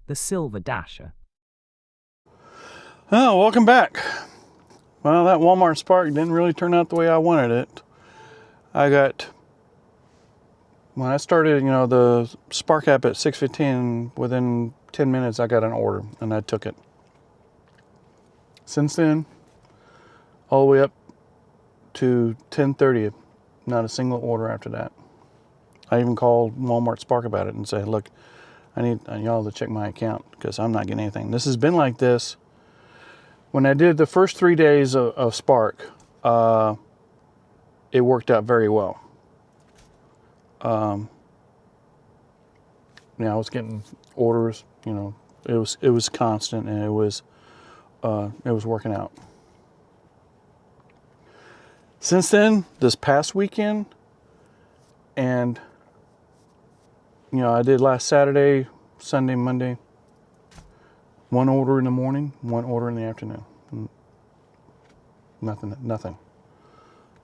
the silver dasher. Oh, welcome back. Well, that Walmart Spark didn't really turn out the way I wanted it. When I started, the Spark app at 6:15, within 10 minutes I got an order and I took it. Since then, all the way up to 10:30, not a single order after that. I even called Walmart Spark about it and said, look, I need y'all to check my account because I'm not getting anything. This has been like this. When I did the first 3 days of Spark, it worked out very well. I was getting orders, it was constant and it was working out. Since then, this past weekend, and I did last Saturday, Sunday, Monday, one order in the morning, one order in the afternoon. Nothing.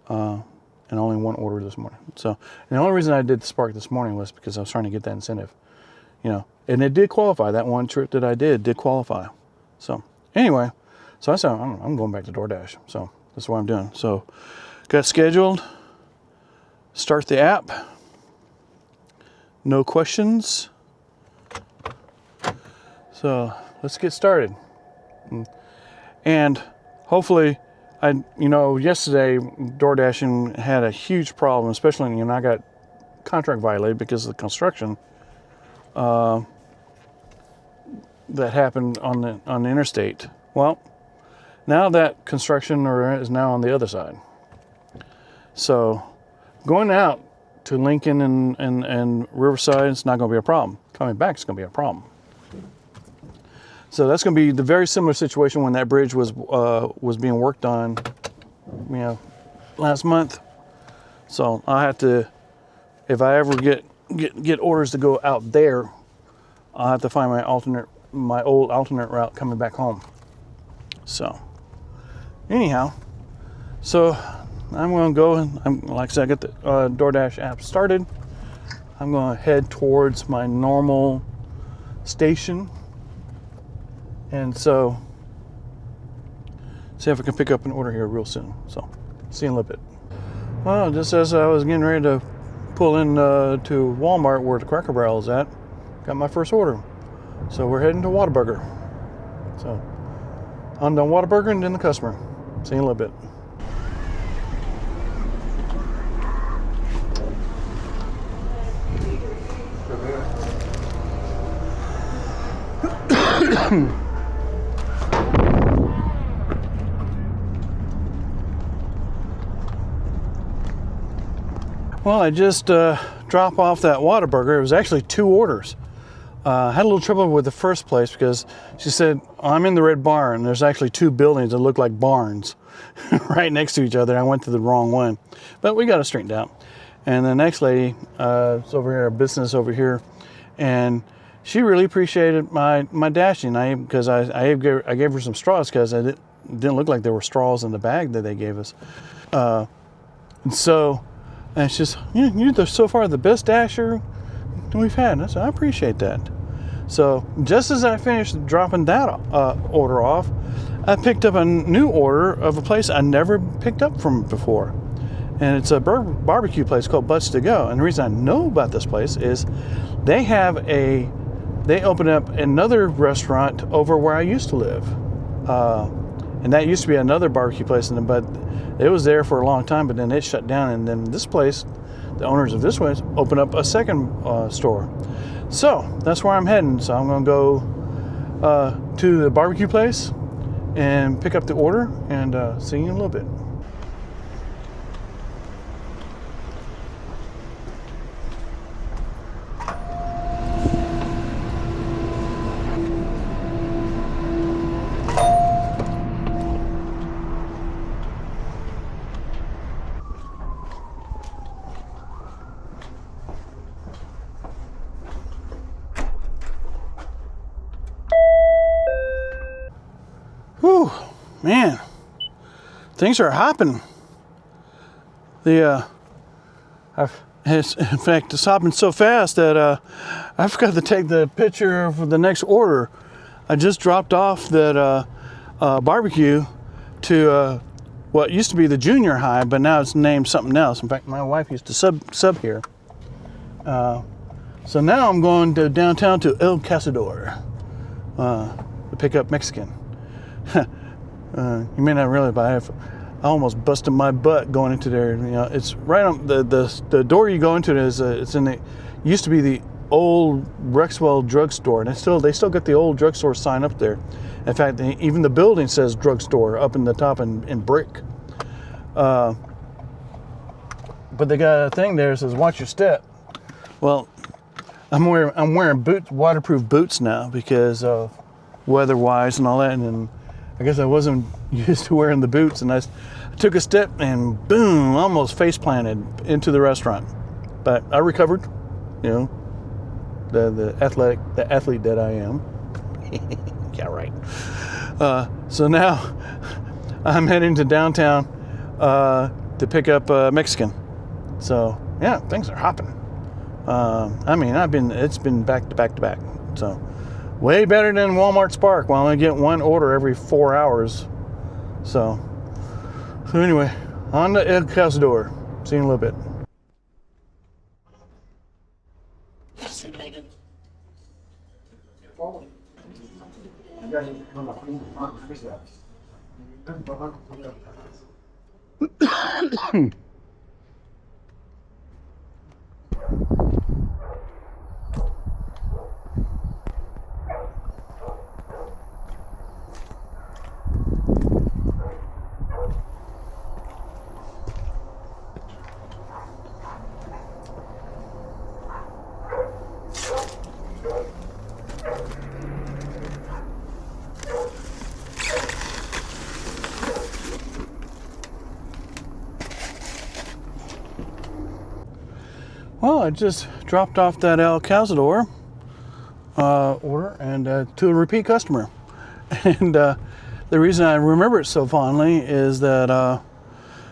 And only one order this morning. So, and the only reason I did the Spark this morning was because I was trying to get that incentive, and it did qualify. That one trip that I did qualify. So anyway, so I said, I'm going back to Doordash. So that's what I'm doing. So got scheduled, start the app, no questions. So let's get started. And hopefully, yesterday DoorDashing had a huge problem, especially when I got contract violated because of the construction that happened on the interstate. Well, now that construction is now on the other side. So going out to Lincoln and Riverside, it's not going to be a problem. Coming back, it's going to be a problem. So that's going to be the very similar situation when that bridge was being worked on, last month. So I have to, if I ever get orders to go out there, I'll have to find my old alternate route coming back home. So anyhow, so I'm going to go and like I said, I got the DoorDash app started. I'm going to head towards my normal station. And so, see if I can pick up an order here real soon. So, see you in a little bit. Well, just as I was getting ready to pull in to Walmart where the Cracker Barrel is at, got my first order. So we're heading to Whataburger. So, I'm done Whataburger and then the customer. See you in a little bit. Well, I just dropped off that Whataburger. It was actually 2 orders. I had a little trouble with the first place because she said, I'm in the red barn. And there's actually 2 buildings that look like barns right next to each other. I went to the wrong one, but we got it straightened out. And the next lady is over here, a business over here, and she really appreciated my dashing. Because I gave her some straws because it didn't look like there were straws in the bag that they gave us. And she's, you're so far the best dasher we've had. And I said, I appreciate that. So just as I finished dropping that order off, I picked up a new order of a place I never picked up from before. And it's a barbecue place called Butts to Go. And the reason I know about this place is they opened up another restaurant over where I used to live. And that used to be another barbecue place, but it was there for a long time, but then it shut down. And then this place, the owners of this place, opened up a second store. So that's where I'm heading. So I'm going to go to the barbecue place and pick up the order and see you in a little bit. Whew, man, things are hopping. in fact, it's hopping so fast that I forgot to take the picture for the next order. I just dropped off that barbecue to what used to be the junior high, but now it's named something else. In fact, my wife used to sub here. So now I'm going to downtown to El Casador to pick up Mexican. You may not realize, but I almost busted my butt going into there. You know, it's right on the door you go into. It's in the used to be the old Rexwell drugstore, and they still got the old drugstore sign up there. In fact, even the building says drugstore up in the top in brick. But they got a thing there that says watch your step. Well, I'm wearing boots, waterproof boots now because of weather-wise and all that, and I guess I wasn't used to wearing the boots, and I took a step and boom, almost face planted into the restaurant. But I recovered, you know, the athlete that I am. Yeah, right. So now I'm heading to downtown to pick up Mexican. So yeah, things are hopping. I mean, it's been back to back to back. So way better than Walmart Spark. Well, I get one order every 4 hours. So anyway, on to El Casador. See you in a little bit. Well, I just dropped off that El Casador order and to a repeat customer. And the reason I remember it so fondly is that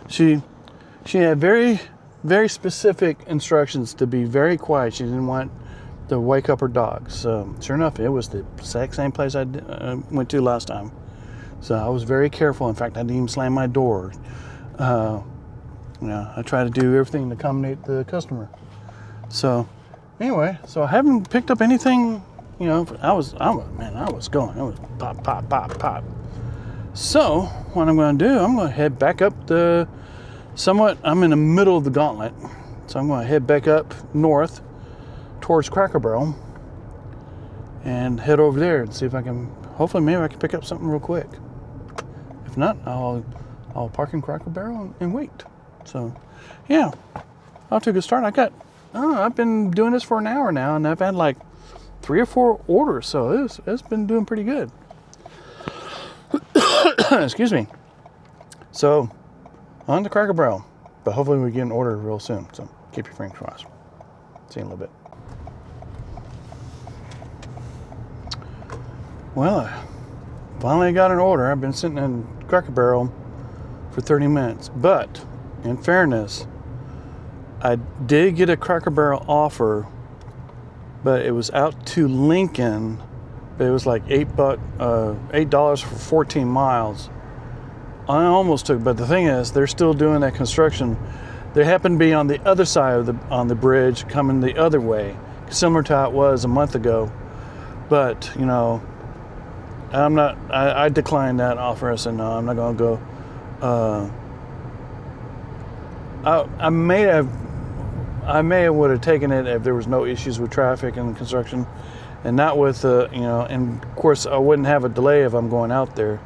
she had very, very specific instructions to be very quiet. She didn't want to wake up her dogs. So sure enough, it was the exact same place I went to last time. So I was very careful. In fact, I didn't even slam my door. I try to do everything to accommodate the customer. So anyway, so I haven't picked up anything, you know. I was going. I was pop, pop, pop, pop. So what I'm going to do, I'm going to head back up I'm in the middle of the gauntlet. So I'm going to head back up north towards Cracker Barrel and head over there and see if I can, maybe I can pick up something real quick. If not, I'll park in Cracker Barrel and wait. So yeah, off to a good start. I've been doing this for an hour now, and I've had like 3 or 4 orders, so it's been doing pretty good. Excuse me. So on to Cracker Barrel, but hopefully we get an order real soon. So keep your fingers crossed. See you in a little bit. Well, I finally got an order. I've been sitting in Cracker Barrel for 30 minutes, but in fairness, I did get a Cracker Barrel offer, but it was out to Lincoln. It was like $8 for 14 miles. I almost took, but the thing is, they're still doing that construction. They happen to be on the other side on the bridge, coming the other way, similar to how it was a month ago. But you know, I declined that offer. I said no, I'm not going to go. I may have would have taken it if there was no issues with traffic and construction, and not with and of course I wouldn't have a delay if I'm going out there.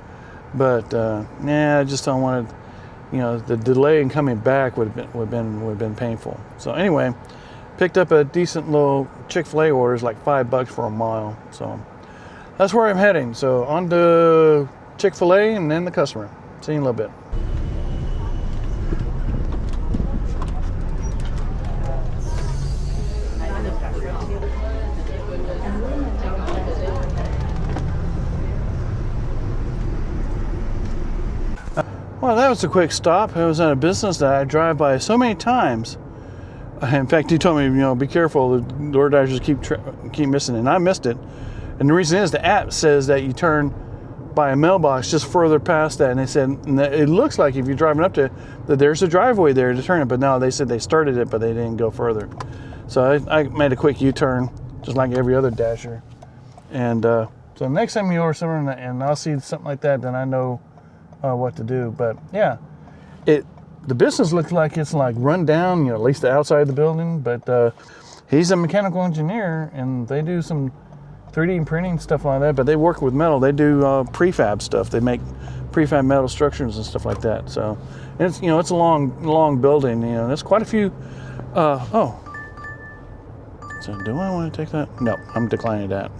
But I just don't want to, the delay in coming back would have been painful. So anyway, picked up a decent little Chick-fil-A order, it's like $5 for a mile. So that's where I'm heading. So on to Chick-fil-A and then the customer. See you in a little bit. Well, that was a quick stop. It was at a business that I drive by so many times. In fact, he told me, be careful. The DoorDashers keep missing it, and I missed it. And the reason is the app says that you turn by a mailbox just further past that, and they said it looks like if you're driving up to it, that there's a driveway there to turn it, but no, they said they started it, but they didn't go further. So I made a quick U-turn, just like every other Dasher. And so next time you order something and I'll see something like that, then I know what to do. But yeah, the business looks like it's like run down, at least the outside of the building. But he's a mechanical engineer, and they do some 3D printing stuff like that. But they work with metal. They do prefab stuff. They make prefab metal structures and stuff like that. So it's it's a long building. There's quite a few. So do I want to take that? No, I'm declining that.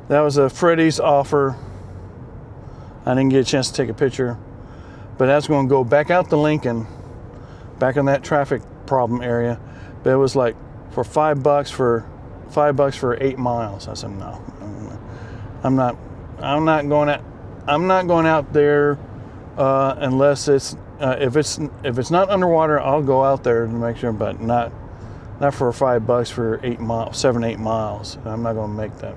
That was a Freddy's offer. I didn't get a chance to take a picture, but that's going to go back out to Lincoln, back in that traffic problem area. But it was like for $5 for 8 miles. I said no, I'm not going out there unless it's if it's not underwater. I'll go out there to make sure, but not for $5 for 7-8 miles. I'm not going to make that.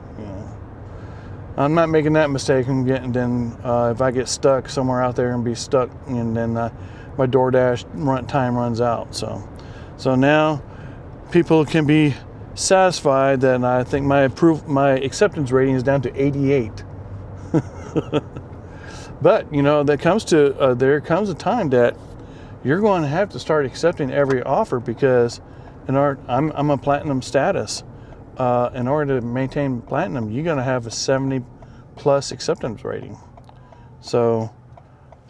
I'm not making that mistake. If I get stuck somewhere out there and be stuck, and then my DoorDash time runs out. So now people can be satisfied that I think my acceptance rating is down to 88. But there comes a time that you're going to have to start accepting every offer, because I'm a platinum status. In order to maintain platinum, you're going to have a 70 plus acceptance rating. So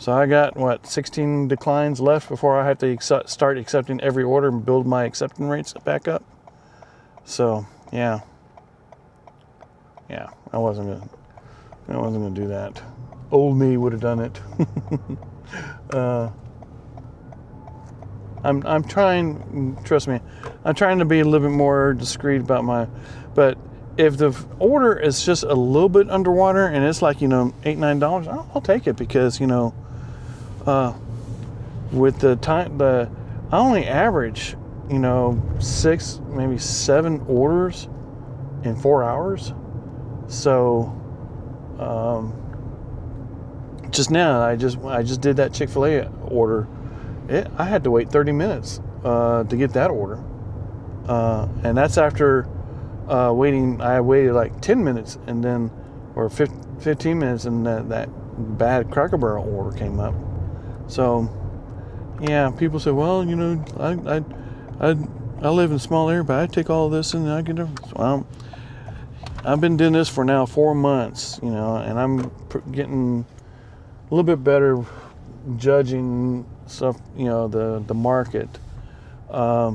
I got 16 declines left before I have to start accepting every order and build my acceptance rates back up. So yeah, I wasn't gonna do that. Old me would have done it. I'm trying, trust me, I'm trying to be a little bit more discreet about but if the order is just a little bit underwater and it's like, $8-9, I'll take it, because, with the time, I only average, 6, maybe 7 orders in 4 hours. So, just now, I just did that Chick-fil-A order. I had to wait 30 minutes to get that order, and that's after waiting. I waited like 10 minutes or 15 minutes, and that bad Cracker Barrel order came up. So yeah, people say, well, I live in a small area, but I take all of this and I get it. Well, I've been doing this for now 4 months, and I'm getting a little bit better judging stuff, the market. But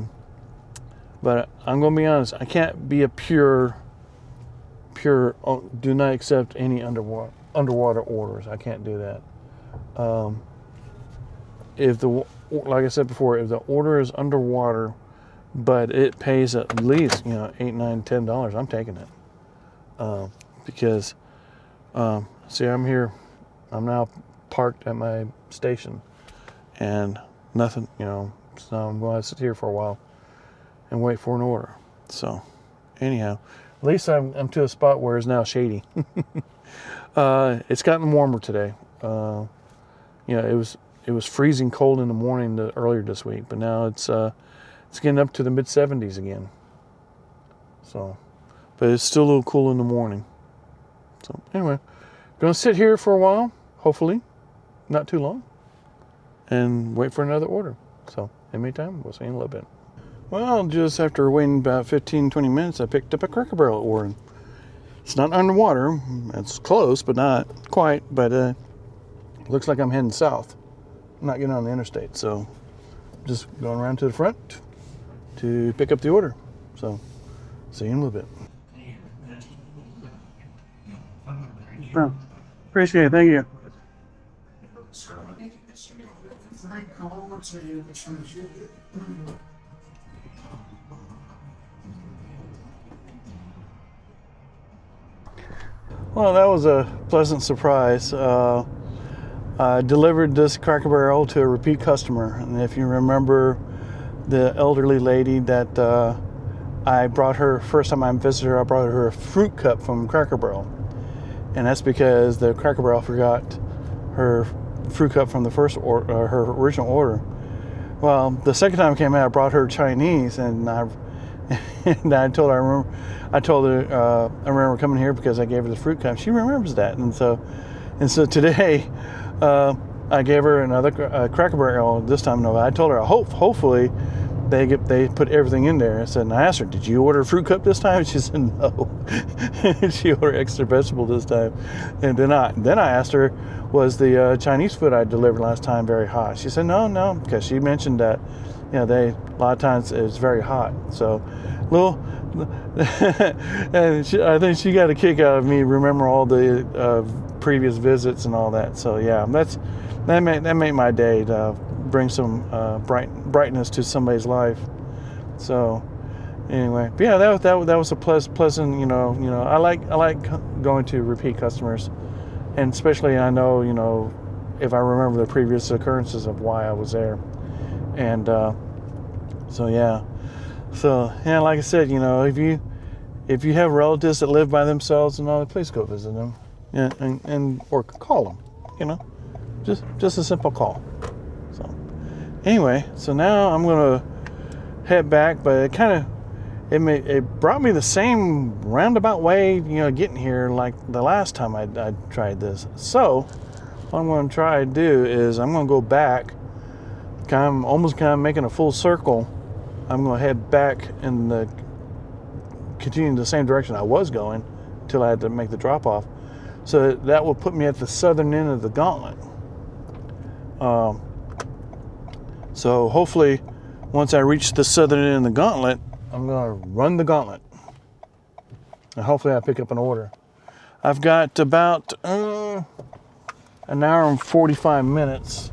I'm going to be honest, I can't be a pure do not accept any underwater orders. I can't do that. Like I said before, if the order is underwater, but it pays at least, $8, $9, $10, I'm taking it. Because, see, I'm here. I'm now parked at my station, and nothing, so I'm going to sit here for a while and wait for an order. So anyhow, at least I'm to a spot where it's now shady. It's gotten warmer today. It was freezing cold in the morning earlier this week, but now it's getting up to the mid 70s again. So, but it's still a little cool in the morning. So anyway, gonna sit here for a while, hopefully not too long, and wait for another order. So in the meantime, we'll see you in a little bit. Well, just after waiting about 15-20 minutes, I picked up a Cracker Barrel order. It's not underwater. It's close, but not quite. But looks like I'm heading south. I'm not getting on the interstate, so just going around to the front to pick up the order. So see you in a little bit. Oh, appreciate it. Thank you. Well, that was a pleasant surprise. delivered this Cracker Barrel to a repeat customer. And if you remember the elderly lady that I brought her, first time I visited her, I brought her a fruit cup from Cracker Barrel. And that's because the Cracker Barrel forgot her fruit cup from the first order, her original order. Well, the second time I came out, I brought her Chinese, and I told her, I remember coming here because I gave her the fruit cup. She remembers that, and so today, I gave her another Cracker Barrel. This time, no, I told her, hopefully, they put everything in there. And I asked her, did you order a fruit cup this time? She said no. She ordered extra vegetable this time. And then I asked her, was the Chinese food I delivered last time very hot? She said no, because she mentioned that, a lot of times it's very hot. So, and I think she got a kick out of me remember all the previous visits and all that. So yeah, that made my day to bring some brightness to somebody's life. So anyway, but yeah, that was a pleasant. I like going to repeat customers, and especially I know if I remember the previous occurrences of why I was there, and so yeah. So yeah, like I said, if you have relatives that live by themselves and all, please go visit them, and or call them, just a simple call. So anyway, so now I'm gonna head back, but it brought me the same roundabout way, getting here like the last time I tried this. So what I'm gonna try to do is I'm gonna go back, kind of making a full circle. I'm going to head back and continue in the same direction I was going until I had to make the drop off. So that will put me at the southern end of the gauntlet. So hopefully, once I reach the southern end of the gauntlet, I'm going to run the gauntlet. And hopefully I pick up an order. I've got about an hour and 45 minutes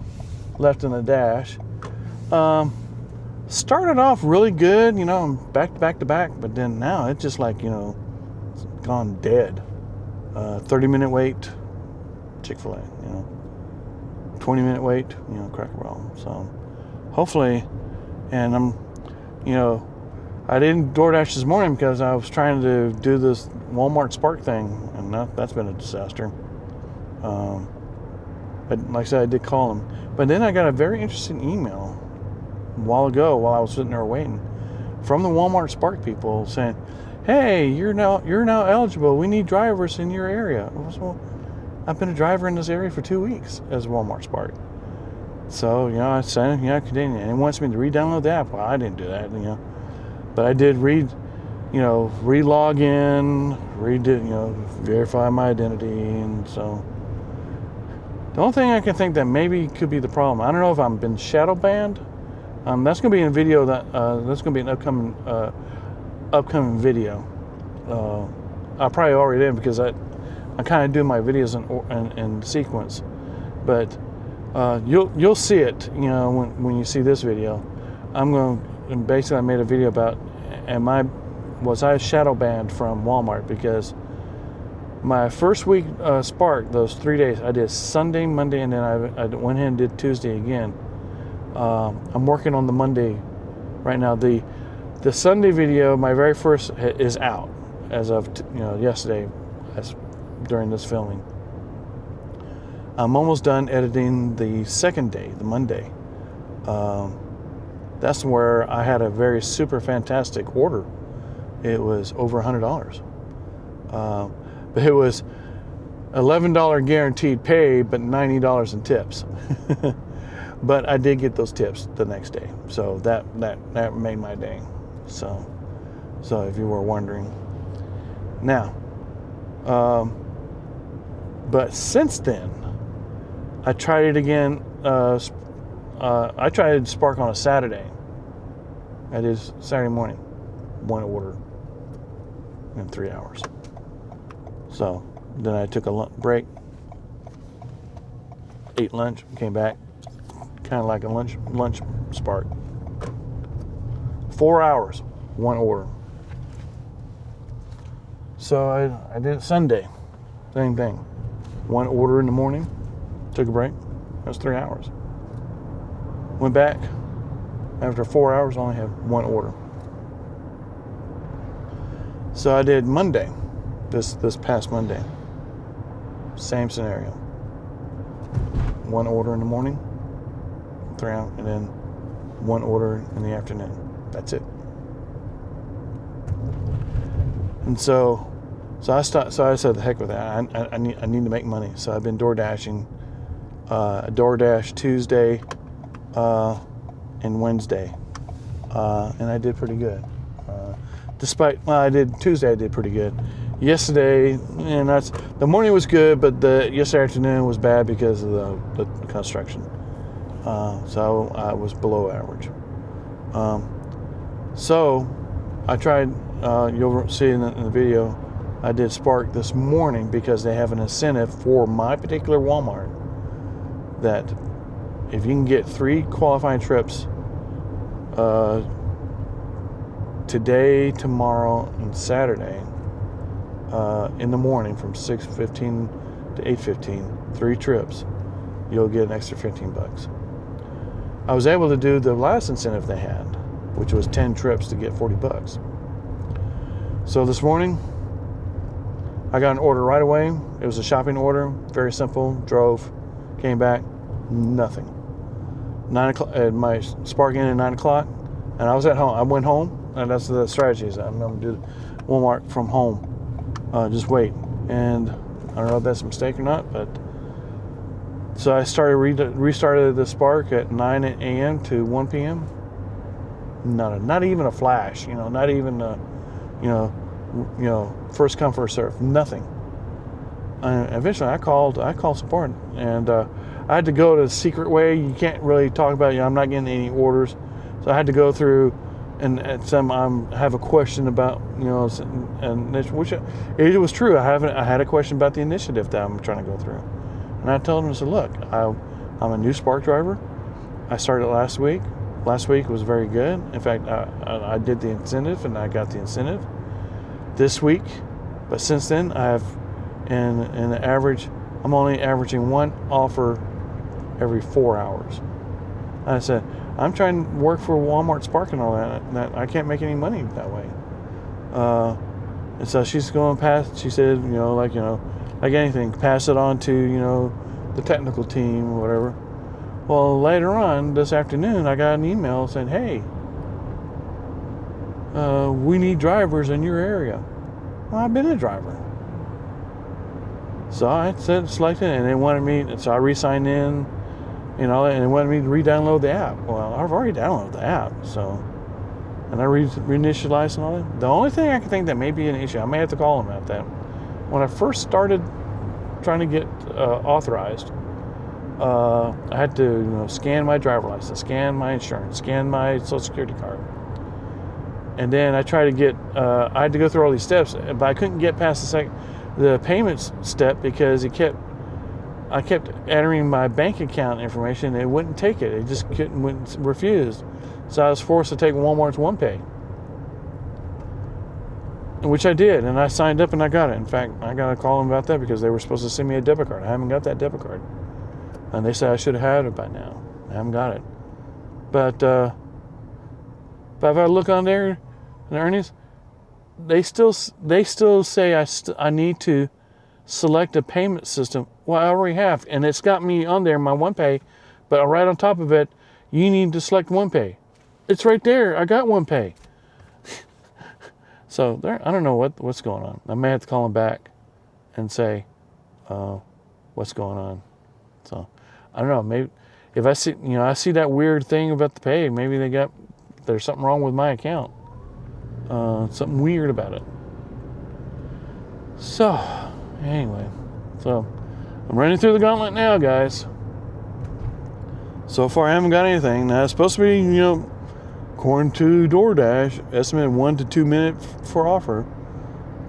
left in the dash. Started off really good, back to back, but then now it's just like, it's gone dead. 30-minute wait, Chick-fil-A, 20-minute wait, Cracker Barrel. So hopefully, and I didn't Doordash this morning because I was trying to do this Walmart Spark thing, and that's been a disaster. But like I said, I did call them. But then I got a very interesting email a while ago while I was sitting there waiting from the Walmart Spark people saying, hey, you're now eligible. We need drivers in your area. Well, I've been a driver in this area for 2 weeks as Walmart Spark. So, I sent it, continue. And it wants me to re-download the app. Well, I didn't do that, But I did re-log in, verify my identity. And so the only thing I can think that maybe could be the problem, I don't know if I've been shadow banned. That's going to be in a video that's going to be an upcoming video. I probably already did because I kind of do my videos in sequence, but you'll see it. When you see this video, I made a video about was I shadow banned from Walmart because my first week Spark, those 3 days, I did Sunday, Monday, and then I went ahead and did Tuesday again. I'm working on the Monday right now. The Sunday video, my very first, is out as of yesterday, during this filming. I'm almost done editing the second day, the Monday. That's where I had a very super fantastic order. It was over $100. But it was $11 guaranteed pay, but $90 in tips. But I did get those tips the next day, so that made my day. So if you were wondering, now, but since then, I tried it again. I tried Spark on a Saturday. I did Saturday morning, one order in 3 hours. So then I took a break, ate lunch, came back. Kind of like a lunch Spark. 4 hours, one order. So I did it Sunday, same thing. One order in the morning, took a break, was 3 hours. Went back. After 4 hours, I only had one order. So I did Monday, this past Monday. Same scenario. One order in the morning, 3 hours, and then one order in the afternoon. That's it. And so I said, the heck with that. I need to make money. So I've been Doordashing, Doordash Tuesday and Wednesday, and I did pretty good. I did Tuesday. I did pretty good. Yesterday, and the morning was good, but the yesterday afternoon was bad because of the construction. So I was below average. So I tried. You'll see in the video. I did Spark this morning because they have an incentive for my particular Walmart that if you can get 3 qualifying trips today, tomorrow, and Saturday in the morning from 6:15 to 8:15, 3 trips, you'll get an extra $15. I was able to do the last incentive they had, which was 10 trips to get $40. So this morning, I got an order right away. It was a shopping order, very simple. Drove, came back, nothing. 9 o'clock. My Spark in at 9 o'clock, and I was at home. I went home, and that's the strategy. I'm going to do Walmart from home. Just wait, and I don't know if that's a mistake or not, but so I restarted the Spark at 9 a.m. to 1 p.m. Not even a flash. Not even a, first come first serve. Nothing. And eventually, I called support, and I had to go to the secret way. You can't really talk about. I'm not getting any orders, so I had to go through, and have a question about and which it was true. I had a question about the initiative that I'm trying to go through, and I told him, I said, look, I'm a new Spark driver. I started last week. Last week was very good. In fact, I did the incentive, and I got the incentive this week. But since then, I'm only averaging 1 offer every 4 hours. And I said, I'm trying to work for Walmart Spark and all that I can't make any money that way. And so she's going past. She said, like anything, pass it on to the technical team or whatever. Well, later on this afternoon, I got an email saying, hey, we need drivers in your area. Well, I've been a driver. So I selected, and they wanted me, so I re-signed in, and they wanted me to re-download the app. Well, I've already downloaded the app, so, and I reinitialized and all that. The only thing I can think that may be an issue, I may have to call them about that. When I first started trying to get authorized, I had to scan my driver license, scan my insurance, scan my social security card. And then I tried to get, I had to go through all these steps, but I couldn't get past the payments step because I kept entering my bank account information. And it wouldn't take it. It just refused. So I was forced to take Walmart's OnePay, which I did, and I signed up and I got it. In fact, I got a call them about that because they were supposed to send me a debit card. I haven't got that debit card. And they said I should have had it by now. I haven't got it. But if I look on there in the earnings, they still say I need to select a payment system. Well, I already have, and it's got me on there, my OnePay, but right on top of it, you need to select OnePay. It's right there. I got OnePay. So I don't know what's going on. I may have to call them back and say what's going on. So I don't know. Maybe if I see that weird thing about the pay, maybe there's something wrong with my account. Something weird about it. So anyway, I'm running through the gauntlet now, guys. So far I haven't got anything. Now it's supposed to be, according to Doordash, estimated 1 to 2 minutes for offer.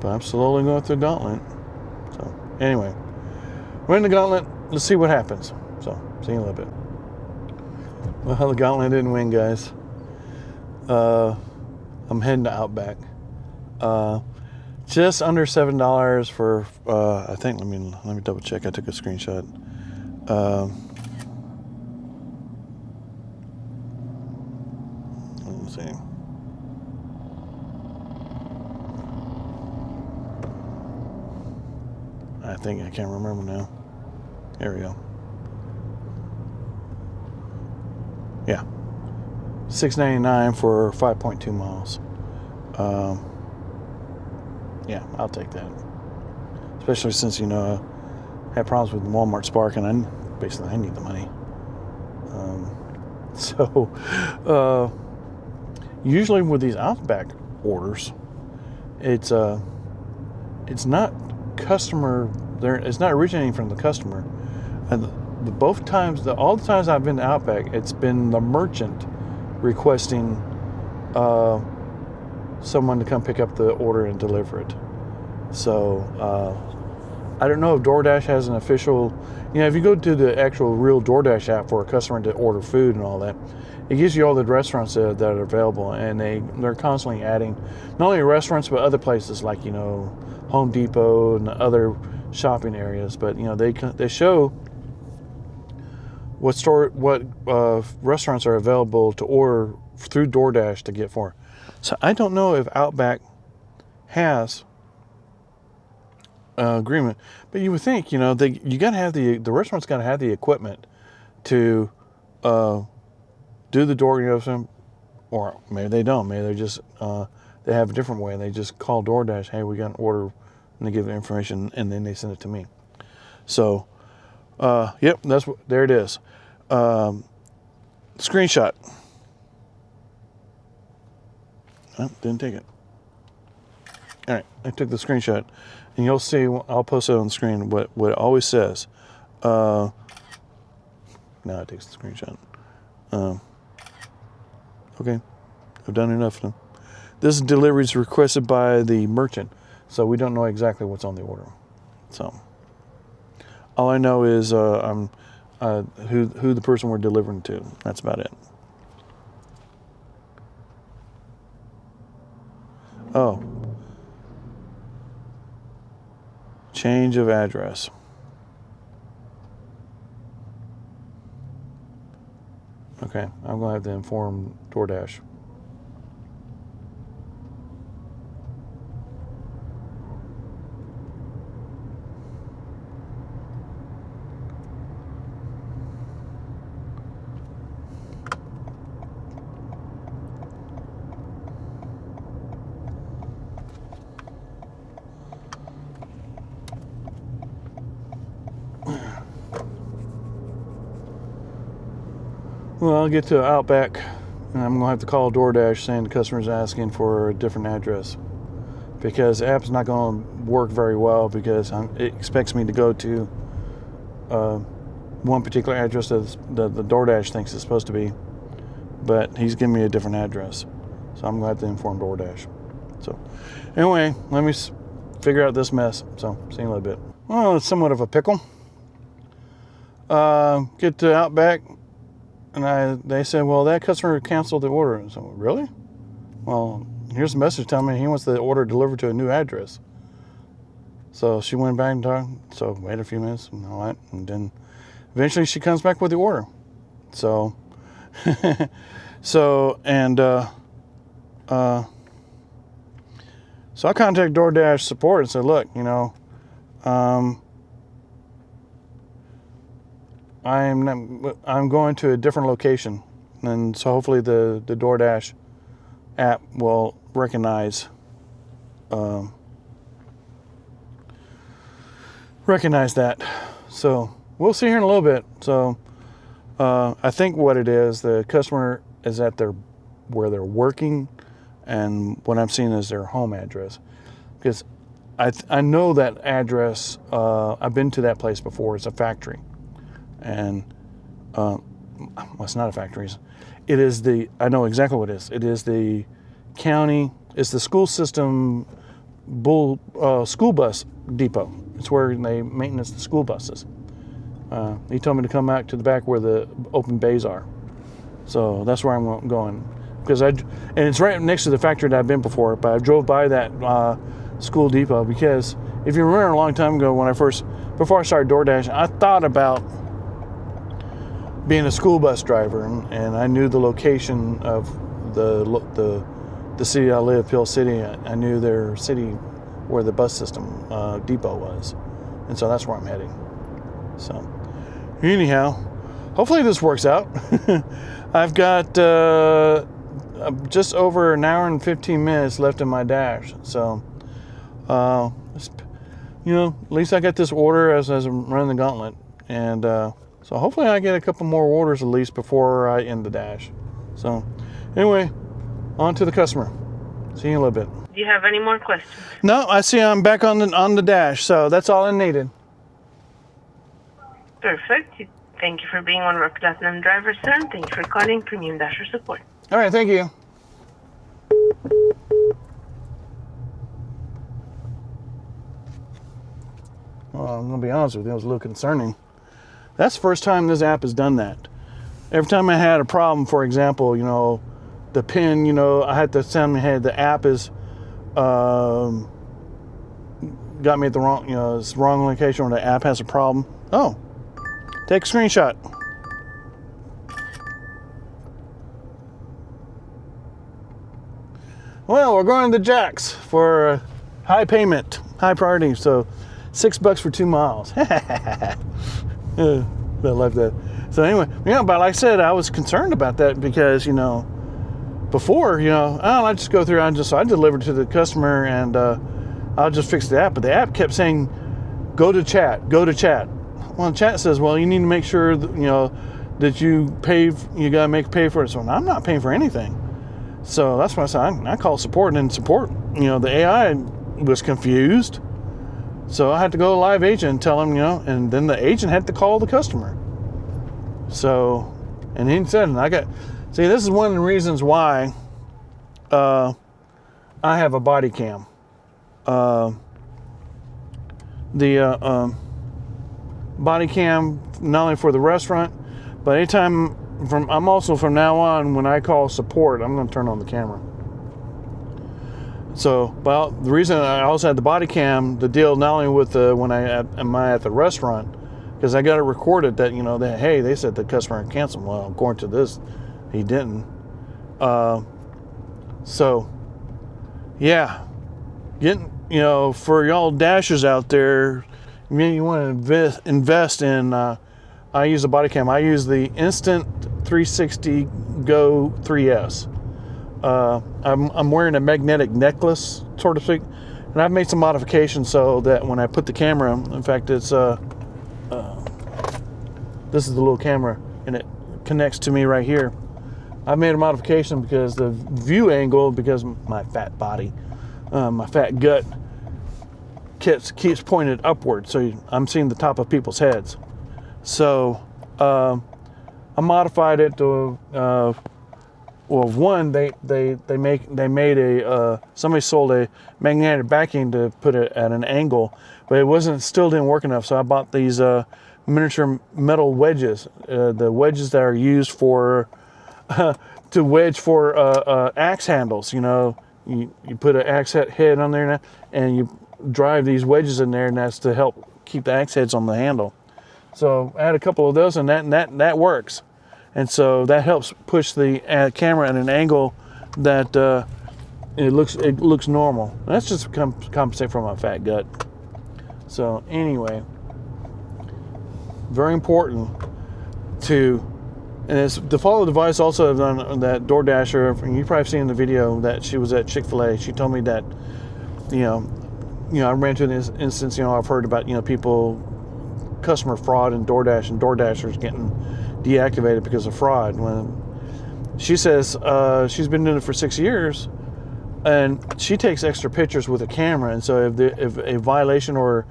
But I'm slowly going through the gauntlet. So anyway, we're in the gauntlet. Let's see what happens. So see you in a little bit. Well, the gauntlet didn't win, guys. I'm heading to Outback. Just under $7 for I think. Let me double check. I took a screenshot. Let's see. I think I can't remember now. There we go. Yeah, $6.99 for 5.2 miles. Yeah, I'll take that. Especially since, you know, I had problems with Walmart Spark, and I need the money. Usually with these Outback orders, it's not customer. It's not originating from the customer. And all the times I've been to Outback, it's been the merchant requesting someone to come pick up the order and deliver it. So I don't know if Doordash has an official, you know, if you go to the actual real Doordash app for a customer to order food and all that, it gives you all the restaurants that are available, and they're constantly adding not only restaurants but other places like, you know, Home Depot and other shopping areas. But, you know, they show what restaurants are available to order through Doordash to get for. So I don't know if Outback has agreement, but you would think, you know, you got to have the restaurant's got to have the equipment to do the door, you know, or maybe they don't. Maybe they just they have a different way. They just call Doordash, hey, we got an order, and they give the information, and then they send it to me. So, yep, there it is. Screenshot. Oh, didn't take it. All right, I took the screenshot, and you'll see. I'll post it on the screen. What it always says. Now it takes the screenshot. Okay, I've done enough now. This delivery is requested by the merchant, so we don't know exactly what's on the order. So all I know is who the person we're delivering to. That's about it. Oh, change of address. Okay, I'm going to have to inform Doordash. Well, I'll get to Outback, and I'm going to have to call Doordash saying the customer's asking for a different address, because the app's not going to work very well, because it expects me to go to one particular address that the Doordash thinks it's supposed to be, but he's giving me a different address. So I'm going to have to inform Doordash. So anyway, let me figure out this mess. So see you in a little bit. Well, it's somewhat of a pickle. Get to Outback. And they said, well, that customer canceled the order. And so, really? Well, here's a message telling me he wants the order delivered to a new address. So she went back and talked. So wait a few minutes and all that. And then eventually she comes back with the order. So, so I contacted Doordash support and said, look, you know, I'm going to a different location, and so hopefully the Doordash app will recognize that. So we'll see here in a little bit. So I think what it is, the customer is at where they're working, and what I'm seeing is their home address, because I know that address. I've been to that place before. It's a factory. And well, it's not a factory. It is I know exactly what it is. It is the county. It's the school system school bus depot. It's where they maintenance the school buses. He told me to come back to the back where the open bays are. So that's where I'm going. And it's right next to the factory that I've been before. But I drove by that school depot because if you remember a long time ago before I started Doordash, I thought about being a school bus driver, and I knew the location of the city I live, Peel City. I knew their city where the bus system depot was, and so that's where I'm heading. So anyhow, hopefully this works out. I've got just over an hour and 15 minutes left in my dash, so at least I got this order as I'm running the gauntlet, and so hopefully I get a couple more orders at least before I end the dash. So anyway, on to the customer. See you in a little bit. Do you have any more questions? No, I see I'm back on the dash, so that's all I needed. Perfect. Thank you for being one of our Platinum drivers, sir. And thank you for calling Premium Dasher Support. All right, thank you. Well, I'm going to be honest with you, it was a little concerning. That's the first time this app has done that. Every time I had a problem, for example, the pin, I had to send me, hey, the app is, got me at the wrong, it's the wrong location, or the app has a problem. Oh, take a screenshot. Well, we're going to the Jack's for high payment, high priority, so $6 for 2 miles. I love that. So anyway, but like I said, I was concerned about that because, before, I just go through, I delivered to the customer and I'll just fix the app. But the app kept saying, go to chat. Well, chat says, well, you need to make sure that, that you got to pay for it. So I'm not paying for anything. So that's why I said, I call support, and support, the AI was confused. So I had to go to live agent and tell him, and then the agent had to call the customer. So, and he said, this is one of the reasons why I have a body cam. The body cam, not only for the restaurant, but anytime I'm also from now on, when I call support, I'm going to turn on the camera. So, well, the reason I also had the body cam, the deal not only with when am I at the restaurant, because I got it recorded that, that, hey, they said the customer canceled. Well, according to this, he didn't. So, yeah, getting, for y'all dashers out there, you want to invest in, I use a body cam. I use the Insta360 GO 3S. I'm wearing a magnetic necklace, sort of thing, and I've made some modifications so that when I put the camera, in fact, it's this is the little camera, and it connects to me right here. I've made a modification because the view angle, because my fat body, my fat gut keeps pointed upward, so I'm seeing the top of people's heads. So I modified it to. One, they made a somebody sold a magnetic backing to put it at an angle, but it still didn't work enough. So I bought these miniature metal wedges, the wedges that are used for to wedge for axe handles. You put an axe head on there and you drive these wedges in there, and that's to help keep the axe heads on the handle. So I had a couple of those, and that works. And so that helps push the camera at an angle that it looks normal. And that's just to compensate for my fat gut. So anyway, very important to, and it's the follow device also have done that Doordasher, and you probably seen in the video that she was at Chick-fil-A. She told me that, I ran into this instance, I've heard about, people, customer fraud in Doordash, and Doordashers getting deactivated because of fraud. When she says she's been doing it for 6 years, and she takes extra pictures with a camera, and so if a violation or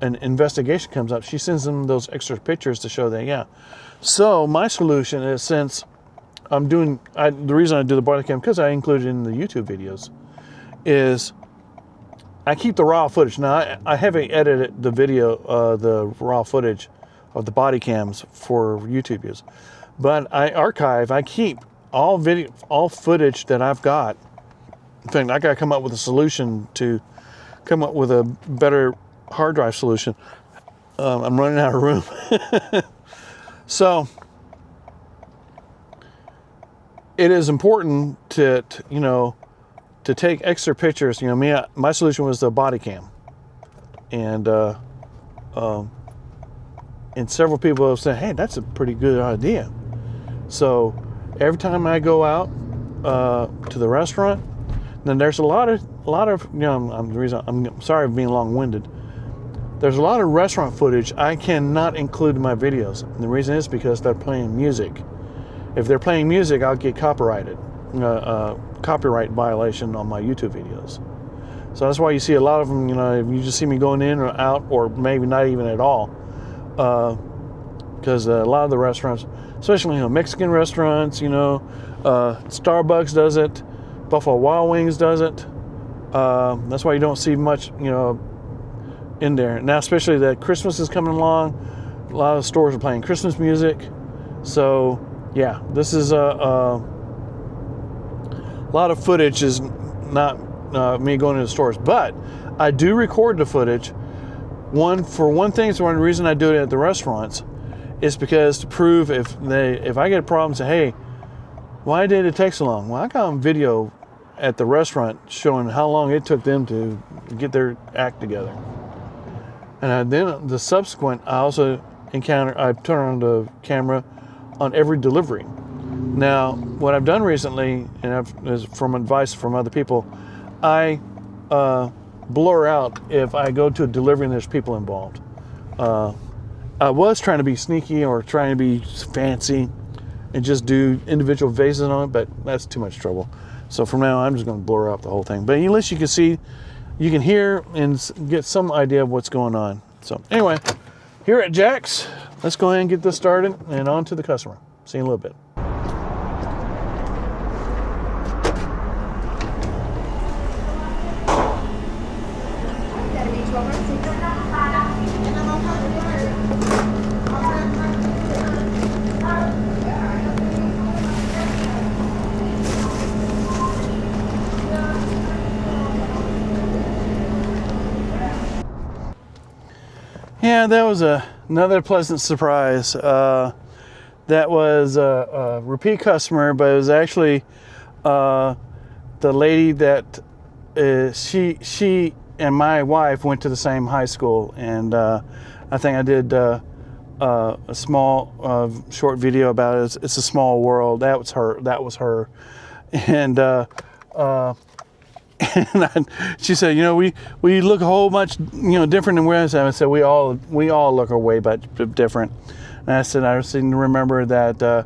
an investigation comes up, she sends them those extra pictures to show that, yeah. So my solution is, since I'm doing, the reason I do the body cam, because I include it in the YouTube videos, is I keep the raw footage. Now I haven't edited the video, the raw footage of the body cams for YouTube use, but I keep all footage that I've got. In fact, I got to come up with a solution to come up with a better hard drive solution. I'm running out of room. So it is important to you know, to take extra pictures. You know, my solution was the body cam, and several people have said, hey, that's a pretty good idea. So every time I go out to the restaurant, then there's a lot of you know, I'm sorry for being long-winded. There's a lot of restaurant footage I cannot include in my videos. And the reason is because they're playing music. If they're playing music, I'll get copyrighted, copyright violation on my YouTube videos. So that's why you see a lot of them, you know, if you just see me going in or out, or maybe not even at all, because a lot of the restaurants, especially, you know, Mexican restaurants, you know, Starbucks does it, Buffalo Wild Wings does it. That's why you don't see much, you know, in there. Now, especially that Christmas is coming along, a lot of stores are playing Christmas music. So, yeah, this is a lot of footage is not me going to the stores, but I do record the footage. One thing, it's one reason I do it at the restaurants is because to prove if I get a problem, say, hey, why did it take so long? Well, I got on video at the restaurant showing how long it took them to get their act together. And then the subsequent, I also I turn on the camera on every delivery. Now, what I've done recently, and is from advice from other people, I blur out if I go to a delivery and there's people involved. I was trying to be sneaky or trying to be fancy and just do individual faces on it, but that's too much trouble. So from now, I'm just going to blur out the whole thing. But at least you can see, you can hear and get some idea of what's going on. So anyway, here at Jack's, let's go ahead and get this started and on to the customer. See you in a little bit. Yeah, that was another pleasant surprise. That was a repeat customer, but it was actually the lady that she and my wife went to the same high school, and I think I did a small short video about it. It's a small world. That was her, and she said, you know, we look a whole much, you know, different than where I said. I said we all look a way but different. And I said I seem to remember that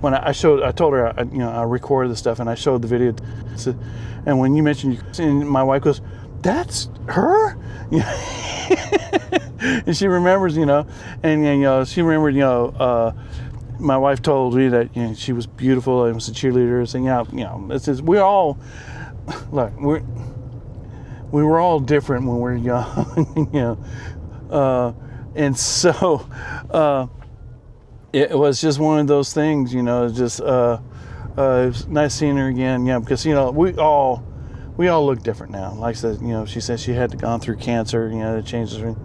when I told her, you know, I recorded the stuff and I showed the video. And when you mentioned, and my wife goes, "That's her," and she remembers, you know, and you know, she remembered, you know. My wife told me that, you know, she was beautiful and was a cheerleader. And you know, it's just, we all. Look, we were all different when we were young, you know, and so it was just one of those things, you know. Just it was nice seeing her again, yeah, because, you know, we all look different now. Like I said, you know, she said she had gone through cancer, you know, it changes her.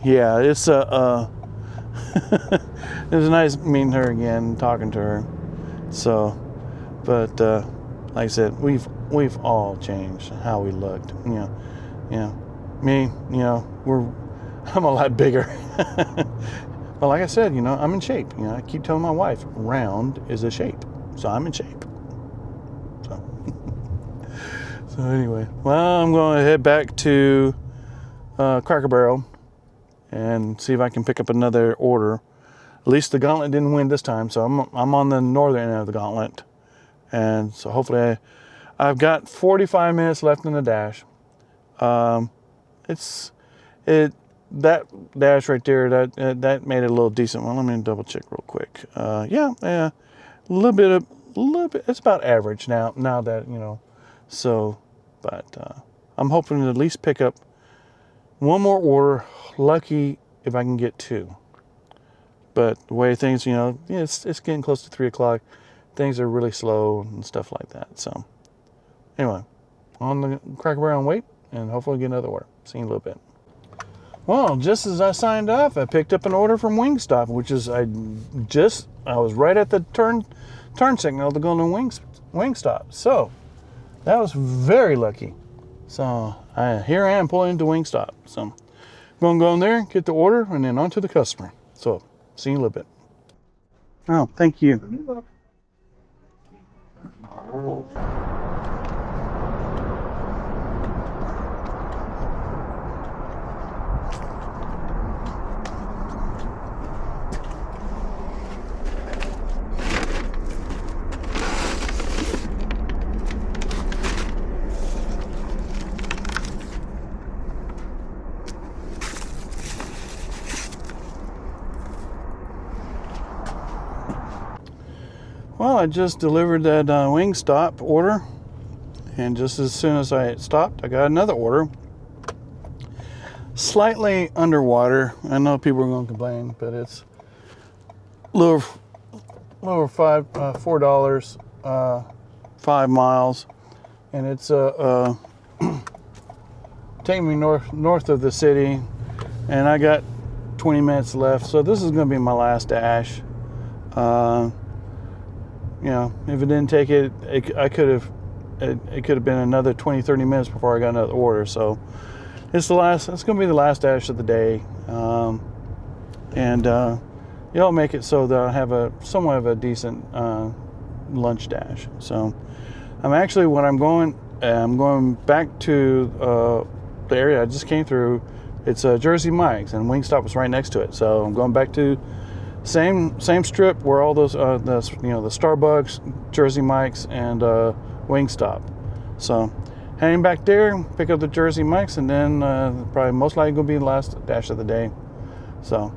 Yeah, it's it was nice meeting her again, talking to her. So, but like I said, we've all changed how we looked. You know, me, you know, I'm a lot bigger. But like I said, you know, I'm in shape. You know, I keep telling my wife, round is a shape, so I'm in shape. So anyway, well, I'm going to head back to Cracker Barrel and see if I can pick up another order. At least the gauntlet didn't win this time, so I'm on the northern end of the gauntlet, and so hopefully I've got 45 minutes left in the dash. That dash right there, that made it a little decent. Well, let me double check real quick. Yeah, a little bit. It's about average now that, you know. So, but I'm hoping to at least pick up one more order. Lucky if I can get two. But the way things, you know, it's getting close to 3 o'clock. Things are really slow and stuff like that. So, anyway, on the Cracker Barrel and wait, and hopefully get another order. See you in a little bit. Well, just as I signed off, I picked up an order from Wingstop, which is I was right at the turn signal to go to Wingstop. So that was very lucky. So here I am pulling into Wingstop. So I'm going to go in there, get the order, and then on to the customer. So see you in a little bit. Oh, thank you. Well, I just delivered that Wingstop order, and just as soon as I stopped, I got another order. Slightly underwater. I know people are going to complain, but it's lower $4, 5 miles, and it's taking me north of the city, and I got 20 minutes left, so this is going to be my last dash. You know, if it didn't take it, it could have been another 20-30 minutes before I got another order. So it's going to be the last dash of the day, and it'll make it so that I have somewhat of a decent lunch dash. So I'm going back to the area I just came through. It's Jersey Mike's, and Wingstop was right next to it. So I'm going back to same strip where all those the Starbucks, Jersey Mike's, and Wingstop. So heading back there, pick up the Jersey Mike's, and then probably most likely going to be the last dash of the day. So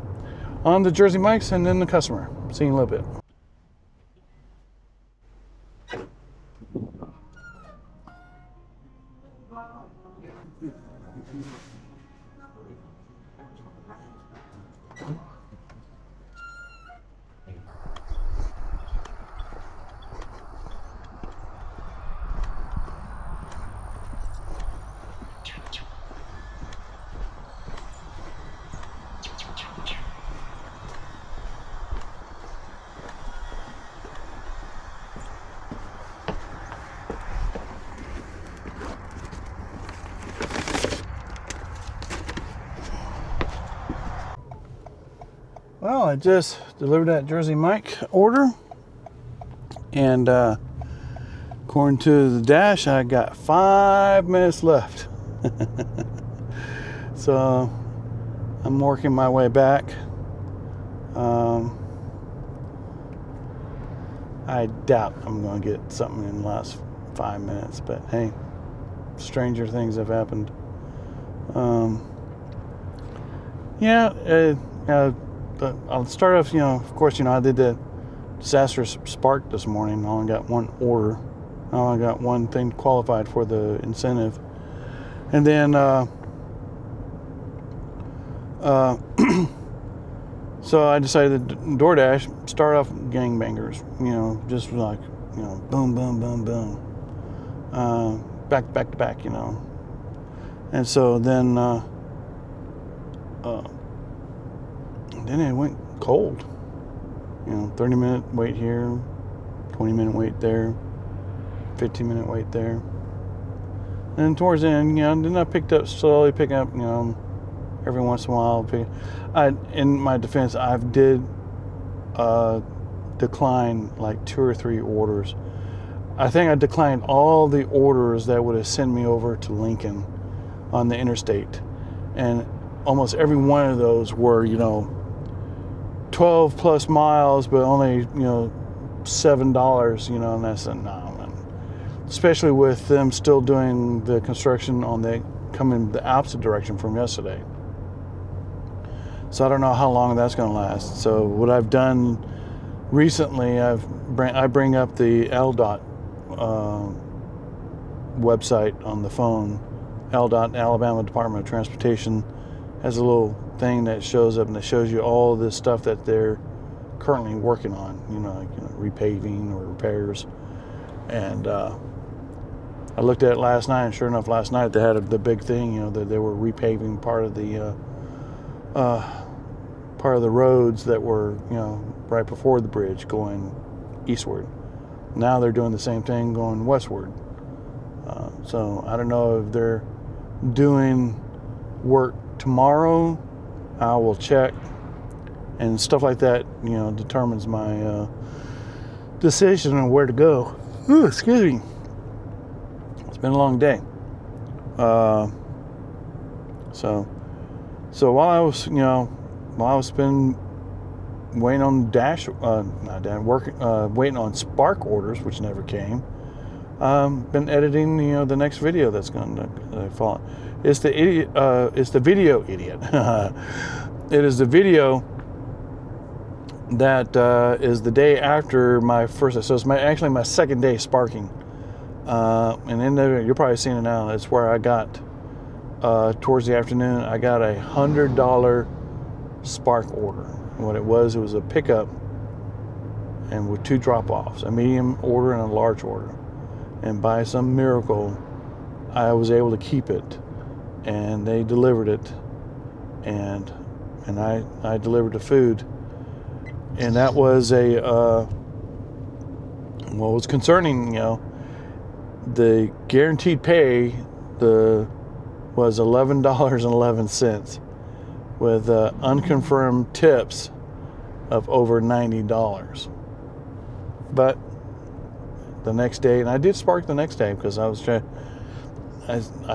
on the Jersey Mike's, and then the customer. See you in a little bit. Well, I just delivered that Jersey Mike order, and according to the dash, I got 5 minutes left. So I'm working my way back. I doubt I'm going to get something in the last 5 minutes, but hey, stranger things have happened. I'll start off, of course, I did the disastrous spark this morning. I only got one order. I only got one thing qualified for the incentive. And then, so I decided to Doordash, start off gangbangers, just like, boom, boom, boom, boom. Back to back, And so then it went cold. 30-minute wait here, 20-minute wait there, 15-minute wait there. And towards the end, then I slowly picking up, every once in a while. In my defense, I did decline like 2 or 3 orders. I think I declined all the orders that would have sent me over to Lincoln on the interstate. And almost every one of those were, 12 plus miles, but only, $7, and I said, no, man. Especially with them still doing the construction coming the opposite direction from yesterday. So I don't know how long that's going to last. So what I've done recently, I bring up the LDOT website on the phone. LDOT, Alabama Department of Transportation, has a little thing that shows up, and it shows you all this stuff that they're currently working on, repaving or repairs. And I looked at it last night, and sure enough, last night they had the big thing, that they were repaving part of the part of the roads that were, right before the bridge going eastward. Now they're doing the same thing going westward. So I don't know if they're doing work tomorrow. I will check, and stuff like that, determines my decision on where to go. Ooh, excuse me. It's been a long day. So while I was, been waiting on waiting on Spark orders, which never came. Been editing, the next video that's going to follow. It's the idiot. It's the video idiot. It is the video that is the day after my first. So it's actually my second day sparking. And then you're probably seeing it now. That's where I got towards the afternoon. I got $100 Spark order. And what it was a pickup and with 2 drop-offs, a medium order and a large order. And by some miracle, I was able to keep it, and they delivered it, and I delivered the food, and that was what was concerning, the guaranteed pay was $11.11 with unconfirmed tips of over $90. But the next day, and I did Spark the next day because I was I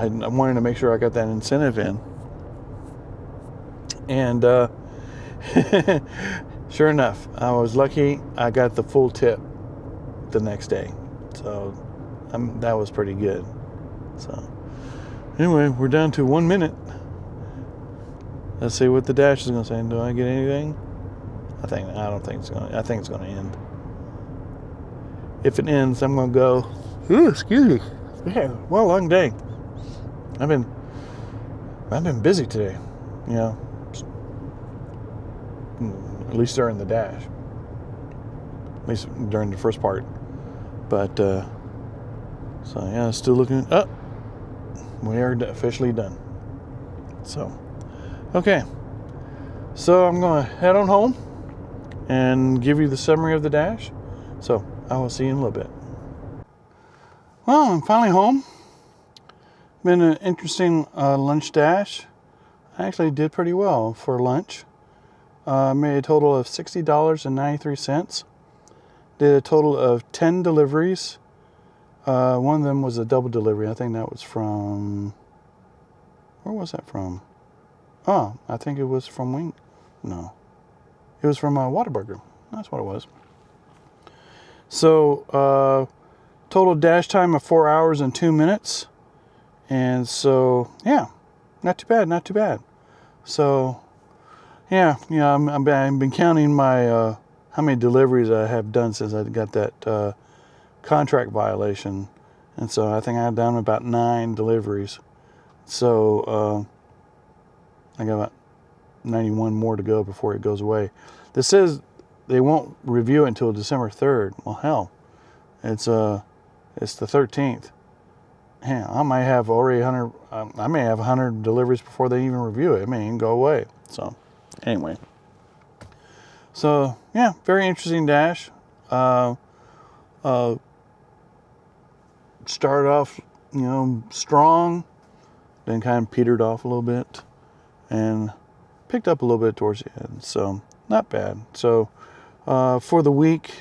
wanted to make sure I got that incentive in, and sure enough, I was lucky. I got the full tip the next day, so that was pretty good. So anyway, we're down to 1 minute. Let's see what the dash is going to say. Do I get anything? I think it's going to end. If it ends, I'm going to go. Ooh, excuse me. Yeah, well, long day. I've been busy today. At least during the dash. At least during the first part. But so yeah, still looking up. We are officially done. So, okay. So I'm going to head on home and give you the summary of the dash. So I will see you in a little bit. Well, I'm finally home. Been an interesting lunch dash. I actually did pretty well for lunch. Made a total of $60.93. Did a total of 10 deliveries. One of them was a double delivery. I think that was from... Where was that from? Oh, I think it was from No. It was from Whataburger. That's what it was. So, total dash time of 4 hours and 2 minutes. And so, yeah, not too bad. So, yeah, I've been counting my, how many deliveries I have done since I got that contract violation. And so I think I've done about 9 deliveries. So, I got about 91 more to go before it goes away. This says they won't review it until December 3rd. Well, hell, it's the 13th. Yeah, I might have already 100. I may have 100 deliveries before they even review it. It may even go away. So, anyway. So yeah, very interesting dash. Started off, strong, then kind of petered off a little bit, and picked up a little bit towards the end. So not bad. So for the week,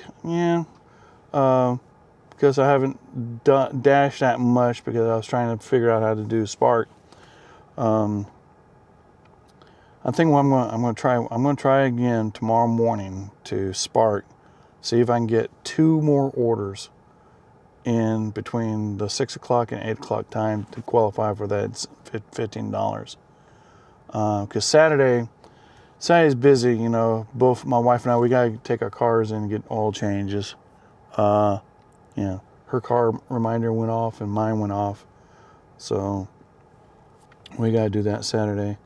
because I haven't dashed that much because I was trying to figure out how to do Spark. I think what I'm going to try again tomorrow morning to Spark, see if I can get 2 more orders in between the 6 o'clock and 8 o'clock time to qualify for that $15. Because Saturday's busy. Both my wife and I, we got to take our cars in and get oil changes. Her car reminder went off and mine went off, so we got to do that Saturday.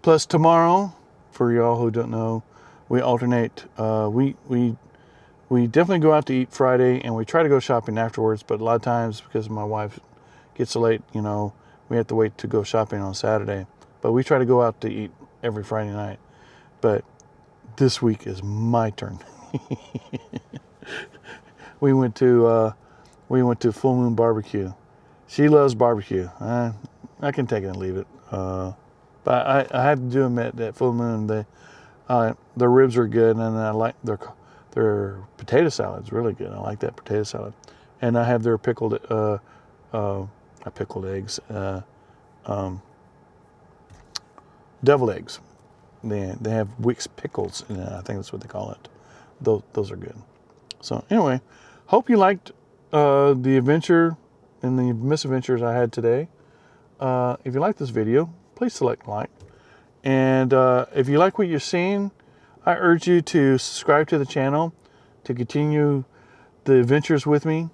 Plus tomorrow, for y'all who don't know, we alternate. We definitely go out to eat Friday, and we try to go shopping afterwards. But a lot of times, because my wife gets so late, we have to wait to go shopping on Saturday. But we try to go out to eat every Friday night. But this week is my turn. We went to Full Moon Barbecue. She loves barbecue. I can take it and leave it. But I have to do them at Full Moon. The ribs are good, and I like their potato salad's really good. I like that potato salad, and I have their pickled eggs, deviled eggs. They have Wix pickles in it. I think that's what they call it. Those are good. So anyway, hope you liked the adventure and the misadventures I had today. If you like this video, please select like. And if you like what you're seeing, I urge you to subscribe to the channel to continue the adventures with me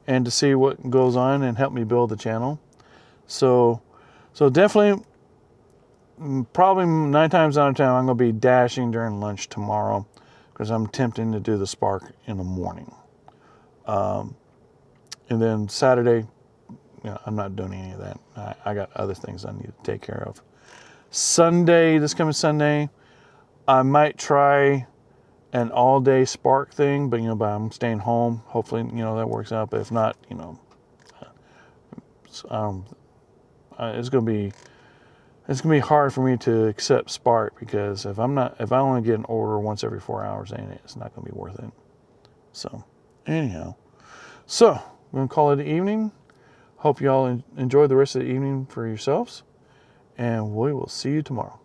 and to see what goes on and help me build the channel. So definitely, probably 9 times out of 10, I'm going to be dashing during lunch tomorrow because I'm attempting to do the Spark in the morning. And then Saturday, I'm not doing any of that. I got other things I need to take care of. This coming Sunday, I might try an all-day Spark thing, but but I'm staying home. Hopefully, that works out. But if not, it's gonna be hard for me to accept Spark because if I only get an order once every 4 hours, it's not gonna be worth it. So anyhow, I'm gonna call it an evening. Hope you all enjoy the rest of the evening for yourselves, and we will see you tomorrow.